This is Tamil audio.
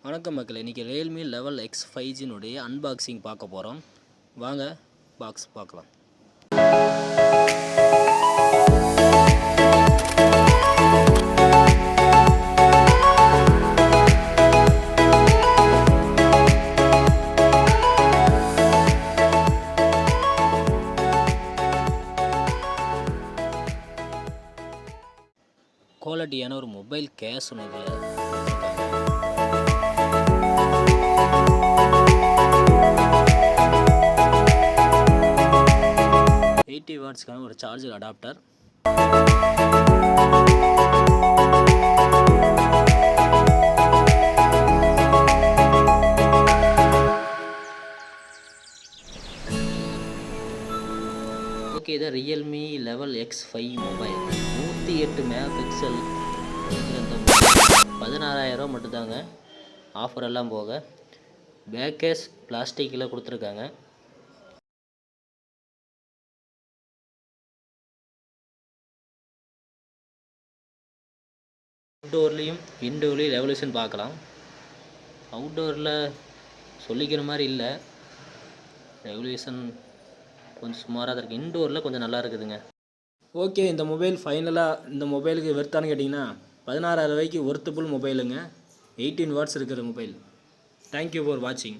வணக்கம் மக்களே, இன்றைக்கி ரியல்மி லெவல் எக்ஸ் 5Gனுடைய அன்பாக்சிங் பார்க்க போகிறோம். வாங்க பாக்ஸ் பார்க்கலாம். குவாலிட்டியான ஒரு மொபைல் கேஸ் ஒன்று இதில் 80 வாட்ஸ்க்கான ஒரு சார்ஜர் அடாப்டர். ஓகே, இதை Realme level X 5 mobile 108 mega pixel 16,000 மட்டும்தாங்க. ஆஃபர் எல்லாம் போக பேக் கேஸ் பிளாஸ்டிக்கில் கொடுத்துருக்காங்க. அவுட்டோர்லேயும் இன்டோர்லேயும் ரெவல்யூஷன் பார்க்கலாம். அவுட்டோரில் சொல்லிக்கிற மாதிரி இல்லை, ரெவல்யூஷன் கொஞ்சம் சுமாராக தான் இருக்குது. இன்டோரில் கொஞ்சம் நல்லா இருக்குதுங்க. ஓகே, இந்த மொபைல் ஃபைனலாக இந்த மொபைலுக்கு வெர்த்தானு கேட்டிங்கன்னா 16,000 ரூபாய்க்கு ஒர்த்தபுள் மொபைலுங்க. 18 வாட்ஸ் இருக்கிற மொபைல். தேங்க்யூ ஃபார் வாட்சிங்.